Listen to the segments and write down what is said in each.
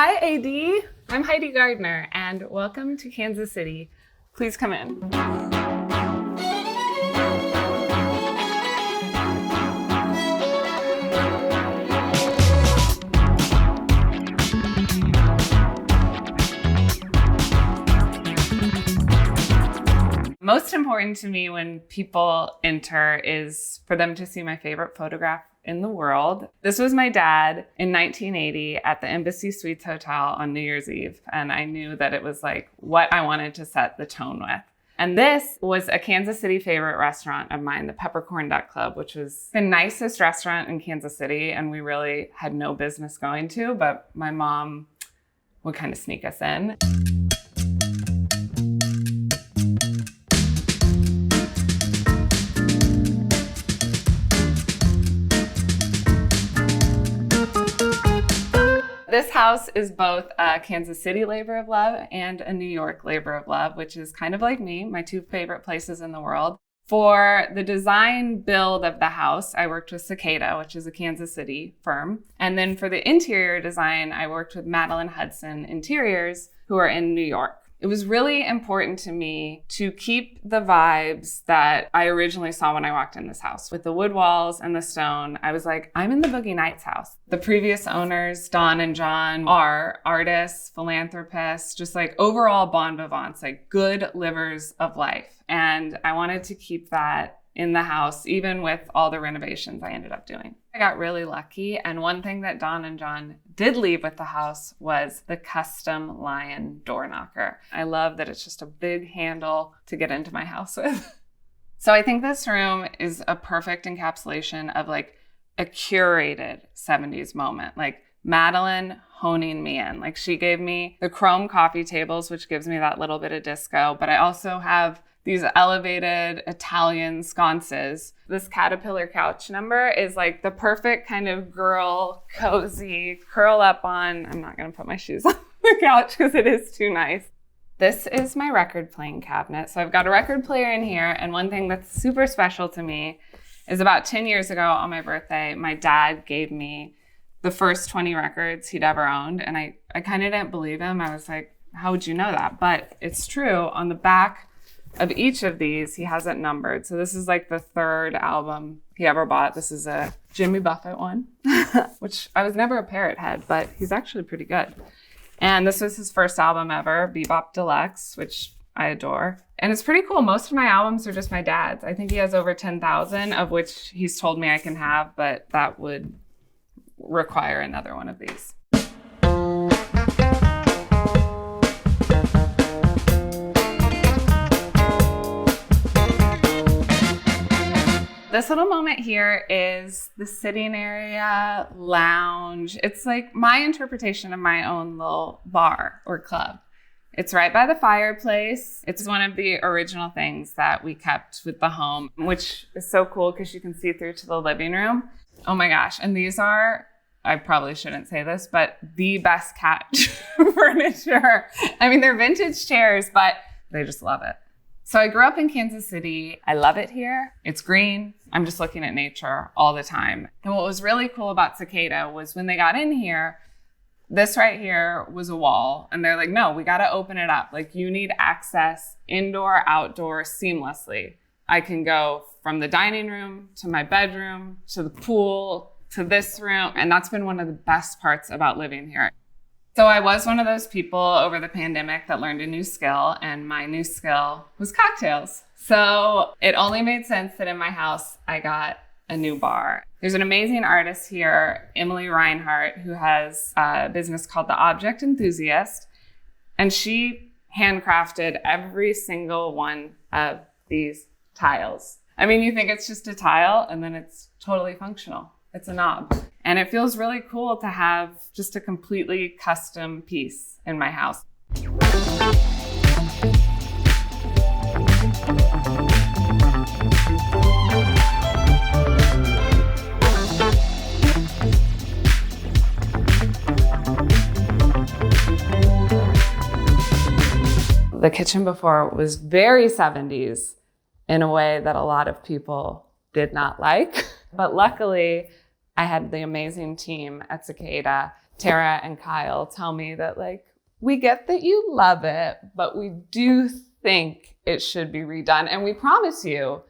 Hi, AD. I'm Heidi Gardner, and welcome to Kansas City. Please come in. Most important to me when people enter is for them to see my favorite photograph in the world. This was my dad in 1980 at the Embassy Suites Hotel on New Year's Eve. And I knew that it was like what I wanted to set the tone with. And this was a Kansas City favorite restaurant of mine, the Peppercorn Duck Club, which was the nicest restaurant in Kansas City. And we really had no business going to, but my mom would kind of sneak us in. This house is both a Kansas City labor of love and a New York labor of love, which is kind of like me, my two favorite places in the world. For the design build of the house, I worked with Cicada, which is a Kansas City firm. And then for the interior design, I worked with Madelynn Hudson Interiors, who are in New York. It was really important to me to keep the vibes that I originally saw when I walked in this house. With the wood walls and the stone, I was like, I'm in the Boogie Nights house. The previous owners, Don and John, are artists, philanthropists, just like overall bon vivants, like good livers of life. And I wanted to keep that in the house, even with all the renovations I ended up doing. I got really lucky, and one thing that Don and John did leave with the house was the custom lion door knocker. I love that it's just a big handle to get into my house with. So I think this room is a perfect encapsulation of like a curated 70s moment, like Madelynn honing me in. Like she gave me the chrome coffee tables, which gives me that little bit of disco, but I also have these elevated Italian sconces. This caterpillar couch number is like the perfect kind of girl, cozy, curl up on. I'm not gonna put my shoes on the couch because it is too nice. This is my record playing cabinet. So I've got a record player in here. And one thing that's super special to me is about 10 years ago on my birthday, my dad gave me the first 20 records he'd ever owned. And I kind of didn't believe him. I was like, how would you know that? But it's true. On the back of each of these, he has it numbered. So this is like the third album he ever bought. This is a Jimmy Buffett one, which I was never a parrot head, but he's actually pretty good. And this was his first album ever, Bebop Deluxe, which I adore. And it's pretty cool. Most of my albums are just my dad's. I think he has over 10,000, of which he's told me I can have, but that would require another one of these. This little moment here is the sitting area, lounge. It's like my interpretation of my own little bar or club. It's right by the fireplace. It's one of the original things that we kept with the home, which is so cool because you can see through to the living room. Oh my gosh. And these are, I probably shouldn't say this, but the best cat furniture. I mean, they're vintage chairs, but they just love it. So I grew up in Kansas City. I love it here. It's green. I'm just looking at nature all the time. And what was really cool about Cicada was when they got in here, this right here was a wall. And they're like, no, we got to open it up. Like you need access indoor, outdoor, seamlessly. I can go from the dining room to my bedroom, to the pool, to this room. And that's been one of the best parts about living here. So I was one of those people over the pandemic that learned a new skill, and my new skill was cocktails. So it only made sense that in my house, I got a new bar. There's an amazing artist here, Emily Reinhart, who has a business called The Object Enthusiast, and she handcrafted every single one of these tiles. I mean, you think it's just a tile, and then it's totally functional. It's a knob. And it feels really cool to have just a completely custom piece in my house. The kitchen before was very 70s in a way that a lot of people did not like. But luckily, I had the amazing team at Cicada Tara and Kyle tell me that like, we get that you love it, but we do think it should be redone. And we promise you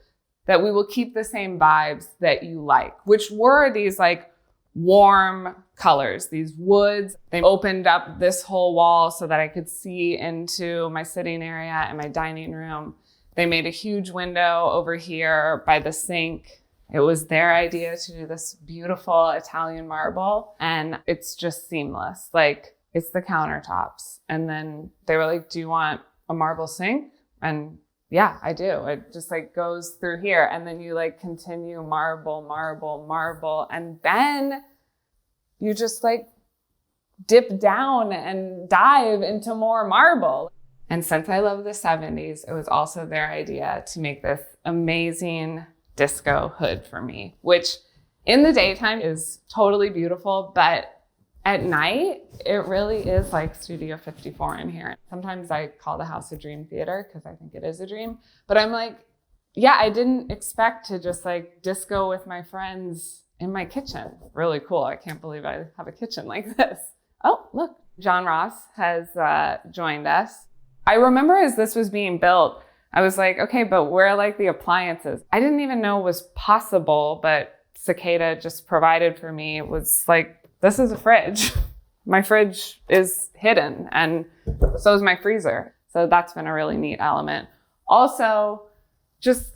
that we will keep the same vibes that you like, which were these like warm colors, these woods. They opened up this whole wall so that I could see into my sitting area and my dining room. They made a huge window over here by the sink. It was their idea to do this beautiful Italian marble, and it's just seamless. Like, it's the countertops. And then they were like, do you want a marble sink? And yeah, I do. It just like goes through here. And then you like continue marble, marble, marble. And then you just like dip down and dive into more marble. And since I love the 70s, it was also their idea to make this amazing disco hood for me, which in the daytime is totally beautiful, but at night, it really is like Studio 54 in here. Sometimes I call the house a dream theater because I think it is a dream. But I'm like, yeah, I didn't expect to just like disco with my friends in my kitchen. Really cool. I can't believe I have a kitchen like this. Oh, look, John Ross has joined us. I remember as this was being built, I was like, okay, but where are like the appliances? I didn't even know was possible, but Cicada just provided for me. It was like, this is a fridge. My fridge is hidden, and so is my freezer. So that's been a really neat element. Also, just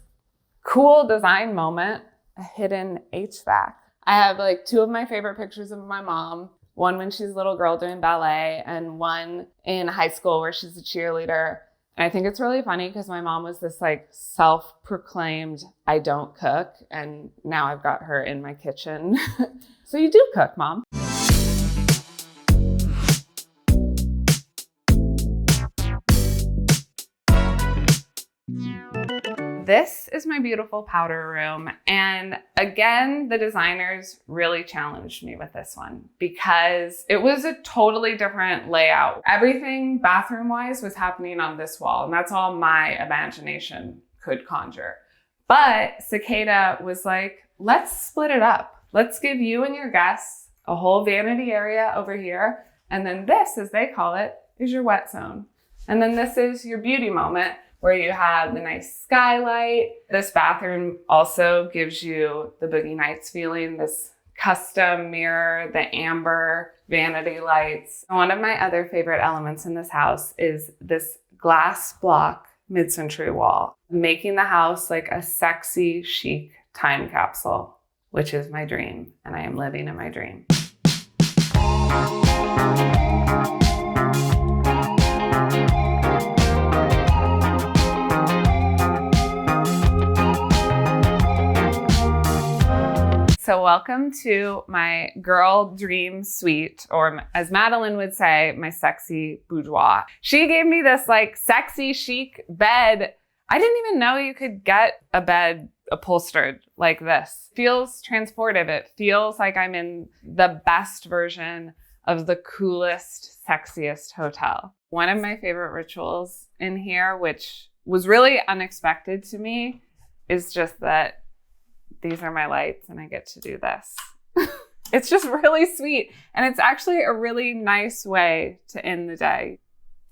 cool design moment, a hidden HVAC. I have like two of my favorite pictures of my mom, one when she's a little girl doing ballet and one in high school where she's a cheerleader. And I think it's really funny because my mom was this like self-proclaimed, I don't cook. And now I've got her in my kitchen. So you do cook, Mom. This is my beautiful powder room. And again, the designers really challenged me with this one because it was a totally different layout. Everything bathroom-wise was happening on this wall, and that's all my imagination could conjure. But Cicada was like, let's split it up. Let's give you and your guests a whole vanity area over here. And then this, as they call it, is your wet zone. And then this is your beauty moment, where you have the nice skylight. This bathroom also gives you the Boogie Nights feeling, this custom mirror, the amber vanity lights. One of my other favorite elements in this house is this glass block mid-century wall, making the house like a sexy, chic time capsule, which is my dream, and I am living in my dream. So welcome to my girl dream suite, or as Madelynn would say, my sexy boudoir. She gave me this like sexy chic bed. I didn't even know you could get a bed upholstered like this. Feels transportive. It feels like I'm in the best version of the coolest, sexiest hotel. One of my favorite rituals in here, which was really unexpected to me, is just that these are my lights and I get to do this. It's just really sweet. And it's actually a really nice way to end the day.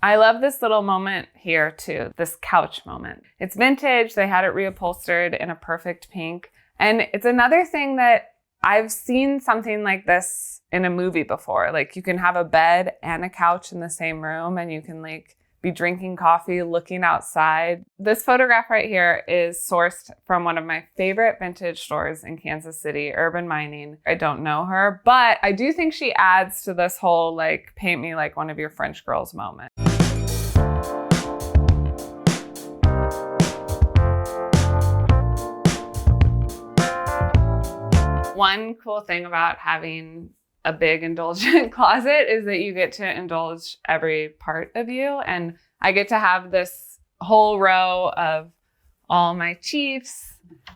I love this little moment here too, this couch moment. It's vintage. They had it reupholstered in a perfect pink. And it's another thing that I've seen something like this in a movie before. Like you can have a bed and a couch in the same room and you can like be drinking coffee, looking outside. This photograph right here is sourced from one of my favorite vintage stores in Kansas City, Urban Mining. I don't know her, but I do think she adds to this whole like paint me like one of your French girls moment. One cool thing about having a big indulgent closet is that you get to indulge every part of you. And I get to have this whole row of all my Chiefs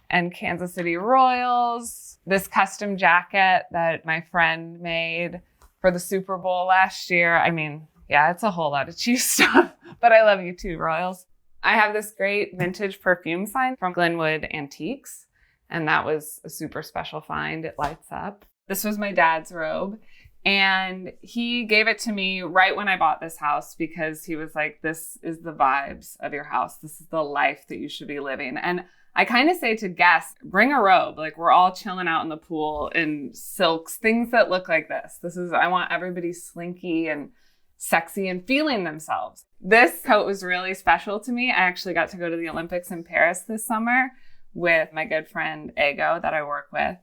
and Kansas City Royals, this custom jacket that my friend made for the Super Bowl last year. I mean, yeah, it's a whole lot of Chiefs stuff, but I love you too, Royals. I have this great vintage perfume sign from Glenwood Antiques, and that was a super special find. It lights up. This was my dad's robe. And he gave it to me right when I bought this house because he was like, this is the vibes of your house. This is the life that you should be living. And I kind of say to guests, bring a robe. Like we're all chilling out in the pool in silks, things that look like this. I want everybody slinky and sexy and feeling themselves. This coat was really special to me. I actually got to go to the Olympics in Paris this summer with my good friend Ego that I work with.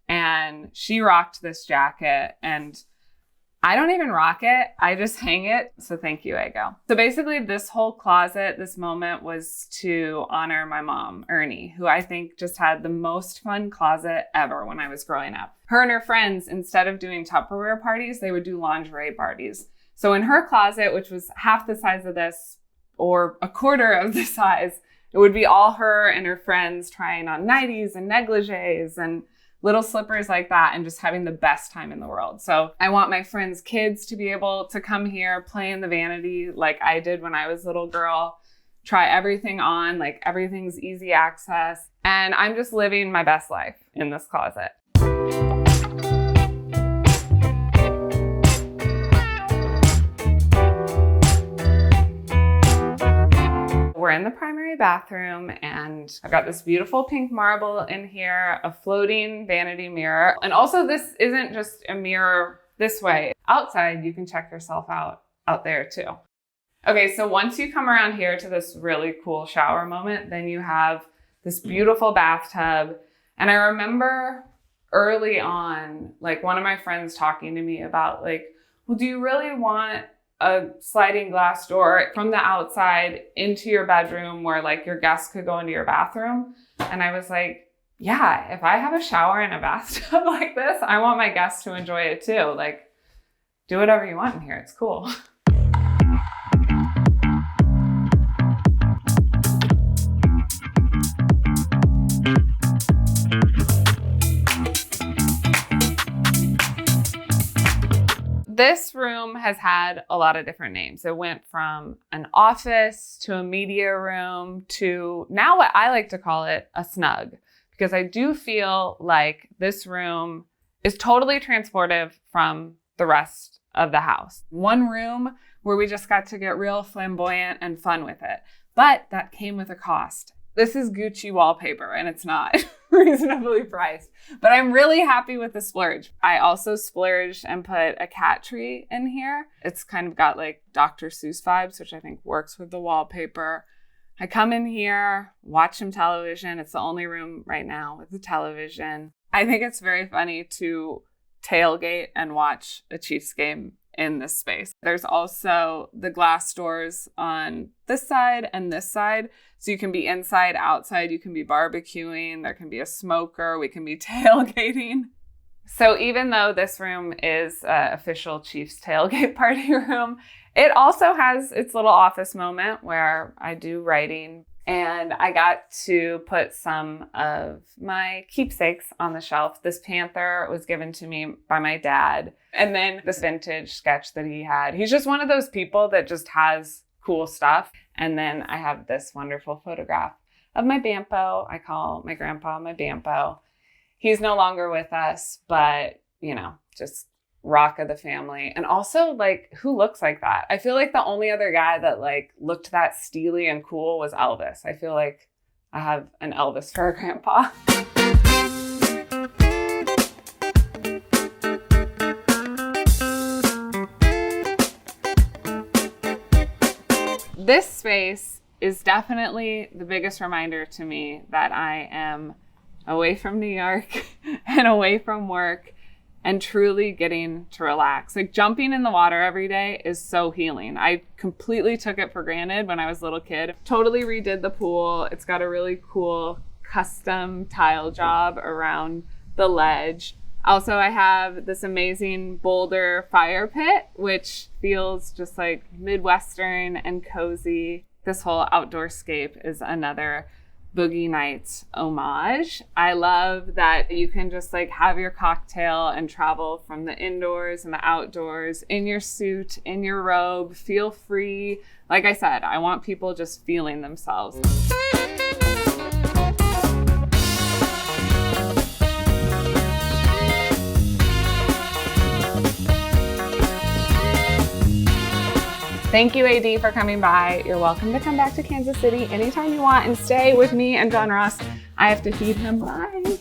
And she rocked this jacket, and I don't even rock it. I just hang it. So thank you, Ego. So basically this whole closet, this moment was to honor my mom, Ernie, who I think just had the most fun closet ever when I was growing up. Her and her friends, instead of doing Tupperware parties, they would do lingerie parties. So in her closet, which was half the size of this or a quarter of the size, it would be all her and her friends trying on nighties and negligees and little slippers like that and just having the best time in the world. So I want my friends' kids to be able to come here, play in the vanity like I did when I was a little girl, try everything on, like everything's easy access. And I'm just living my best life in this closet. We're in the primary bathroom and I've got this beautiful pink marble in here, a floating vanity mirror. And also this isn't just a mirror this way. Outside, you can check yourself out there too. Okay, so once you come around here to this really cool shower moment, then you have this beautiful bathtub. And I remember early on, like one of my friends talking to me about like, well, do you really want a sliding glass door from the outside into your bedroom where like your guests could go into your bathroom? And I was like, yeah, if I have a shower and a bathtub like this, I want my guests to enjoy it too. Like, do whatever you want in here. It's cool. This room has had a lot of different names. It went from an office to a media room to now what I like to call it a snug, because I do feel like this room is totally transportive from the rest of the house. One room where we just got to get real flamboyant and fun with it, but that came with a cost. This is Gucci wallpaper and it's not reasonably priced, but I'm really happy with the splurge. I also splurged and put a cat tree in here. It's kind of got like Dr. Seuss vibes, which I think works with the wallpaper. I come in here, watch some television. It's the only room right now with the television. I think it's very funny to tailgate and watch a Chiefs game in this space. There's also the glass doors on this side and this side. So you can be inside, outside, you can be barbecuing, there can be a smoker, we can be tailgating. So even though this room is an official Chiefs tailgate party room, it also has its little office moment where I do writing. And I got to put some of my keepsakes on the shelf. This panther was given to me by my dad. And then this vintage sketch that he had. He's just one of those people that just has cool stuff. And then I have this wonderful photograph of my Bampo. I call my grandpa my Bampo. He's no longer with us, but, you know, just rock of the family. And also, like, who looks like that? I feel like the only other guy that like looked that steely and cool was Elvis. I feel like I have an Elvis for a grandpa. This space is definitely the biggest reminder to me that I am away from New York and away from work and truly getting to relax. Like jumping in the water every day is so healing. I completely took it for granted when I was a little kid. Totally redid the pool. It's got a really cool custom tile job around the ledge. Also, I have this amazing boulder fire pit, which feels just like Midwestern and cozy. This whole outdoor scape is another Boogie Nights homage. I love that you can just like have your cocktail and travel from the indoors and the outdoors in your suit, in your robe, feel free. Like I said, I want people just feeling themselves. Thank you, AD, for coming by. You're welcome to come back to Kansas City anytime you want and stay with me and John Ross. I have to feed him. Bye.